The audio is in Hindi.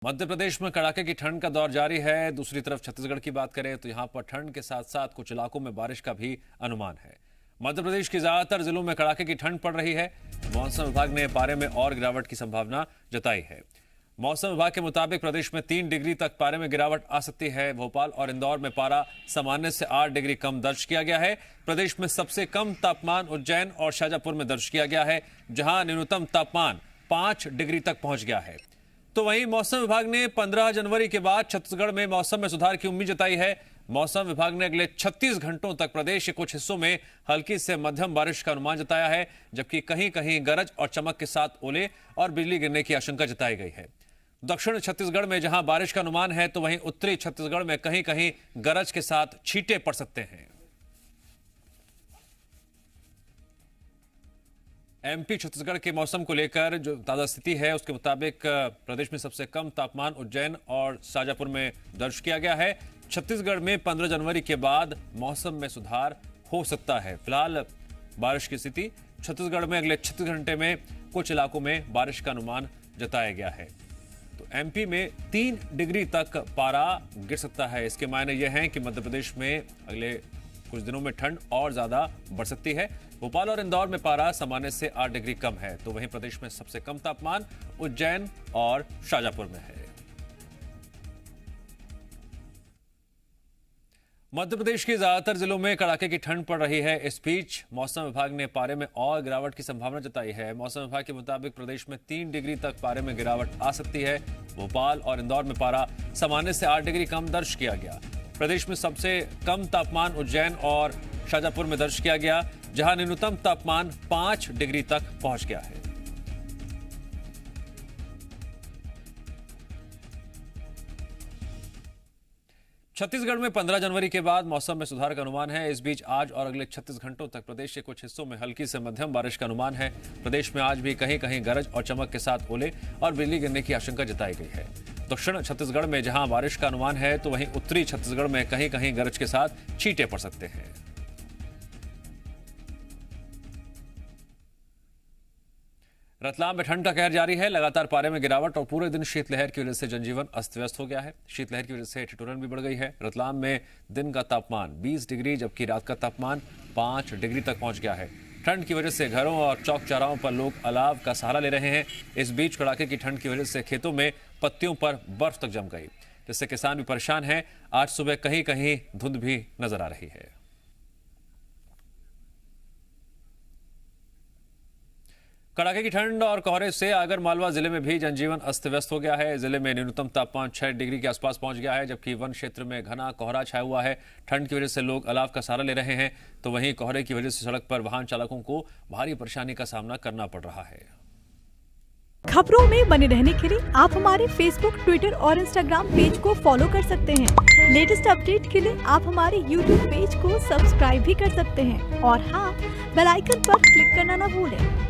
मध्य प्रदेश में कड़ाके की ठंड का दौर जारी है। दूसरी तरफ छत्तीसगढ़ की बात करें तो यहां पर ठंड के साथ साथ कुछ इलाकों में बारिश का भी अनुमान है। मध्य प्रदेश के ज्यादातर जिलों में कड़ाके की ठंड पड़ रही है। मौसम विभाग ने पारे में और गिरावट की संभावना जताई है। मौसम विभाग के मुताबिक प्रदेश में 3 डिग्री तक पारे में गिरावट आ सकती है। भोपाल और इंदौर में पारा सामान्य से 8 डिग्री कम दर्ज किया गया है। प्रदेश में सबसे कम तापमान उज्जैन और शाजापुर में दर्ज किया गया है, जहां न्यूनतम तापमान 5 डिग्री तक पहुंच गया है। तो वहीं मौसम विभाग ने 15 जनवरी के बाद छत्तीसगढ़ में मौसम में सुधार की उम्मीद जताई है। मौसम विभाग ने अगले 36 घंटों तक प्रदेश के कुछ हिस्सों में हल्की से मध्यम बारिश का अनुमान जताया है, जबकि कहीं कहीं गरज और चमक के साथ ओले और बिजली गिरने की आशंका जताई गई है। दक्षिण छत्तीसगढ़ में जहां बारिश का अनुमान है, तो वहीं उत्तरी छत्तीसगढ़ में कहीं कहीं गरज के साथ छींटे पड़ सकते हैं। एमपी छत्तीसगढ़ के मौसम को लेकर जो ताजा स्थिति है, उसके मुताबिक प्रदेश में सबसे कम तापमान उज्जैन और शाजापुर में दर्ज किया गया है। छत्तीसगढ़ में 15 जनवरी के बाद मौसम में सुधार हो सकता है। फिलहाल बारिश की स्थिति छत्तीसगढ़ में अगले 36 घंटे में कुछ इलाकों में बारिश का अनुमान जताया गया है। तो एमपी में 3 डिग्री तक पारा गिर सकता है। इसके मायने यह हैं कि मध्य प्रदेश में अगले कुछ दिनों में ठंड और ज्यादा बढ़ सकती है। भोपाल और इंदौर में पारा सामान्य से 8 डिग्री कम है। तो वहीं प्रदेश में सबसे कम तापमान उज्जैन और शाजापुर में है। मध्य प्रदेश के ज्यादातर जिलों में कड़ाके की ठंड पड़ रही है। इस बीच मौसम विभाग ने पारे में और गिरावट की संभावना जताई है। मौसम विभाग के मुताबिक प्रदेश में 3 डिग्री तक पारे में गिरावट आ सकती है। भोपाल और इंदौर में पारा सामान्य से 8 डिग्री कम दर्ज किया गया। प्रदेश में सबसे कम तापमान उज्जैन और शाजापुर में दर्ज किया गया, जहां न्यूनतम तापमान 5 डिग्री तक पहुंच गया है। छत्तीसगढ़ में 15 जनवरी के बाद मौसम में सुधार का अनुमान है। इस बीच आज और अगले 36 घंटों तक प्रदेश के कुछ हिस्सों में हल्की से मध्यम बारिश का अनुमान है। प्रदेश में आज भी कहीं कहीं गरज और चमक के साथ ओले और बिजली गिरने की आशंका जताई गई है। दक्षिण छत्तीसगढ़ में जहां बारिश का अनुमान है, तो वहीं उत्तरी छत्तीसगढ़ में कहीं कहीं गरज के साथ छींटे पड़ सकते हैं। रतलाम में ठंड का कहर जारी है। लगातार पारे में गिरावट और पूरे दिन शीतलहर की वजह से जनजीवन अस्त व्यस्त हो गया है। शीतलहर की वजह से ठिठुरन भी बढ़ गई है। रतलाम में दिन का तापमान 20 डिग्री जबकि रात का तापमान 5 डिग्री तक पहुंच गया है। ठंड की वजह से घरों और चौक चौराहों पर लोग अलाव का सहारा ले रहे हैं। इस बीच कड़ाके की ठंड की वजह से खेतों में पत्तियों पर बर्फ तक जम गई, जिससे किसान भी परेशान हैं। आज सुबह कहीं कहीं धुंध भी नजर आ रही है। कड़ाके की ठंड और कोहरे से आगर मालवा जिले में भी जनजीवन अस्त व्यस्त हो गया है। जिले में न्यूनतम तापमान 6 डिग्री के आसपास पहुंच गया है, जबकि वन क्षेत्र में घना कोहरा छाया हुआ है। ठंड की वजह से लोग अलाव का सहारा ले रहे हैं, तो वहीं कोहरे की वजह से सड़क पर वाहन चालकों को भारी परेशानी का सामना करना पड़ रहा है। खबरों में बने रहने के लिए आप हमारे फेसबुक, ट्विटर और इंस्टाग्राम पेज को फॉलो कर सकते हैं। लेटेस्ट अपडेट के लिए आप हमारे यूट्यूब पेज को सब्सक्राइब भी कर सकते हैं और हाँ, बेल आइकन पर क्लिक करना ना भूलें।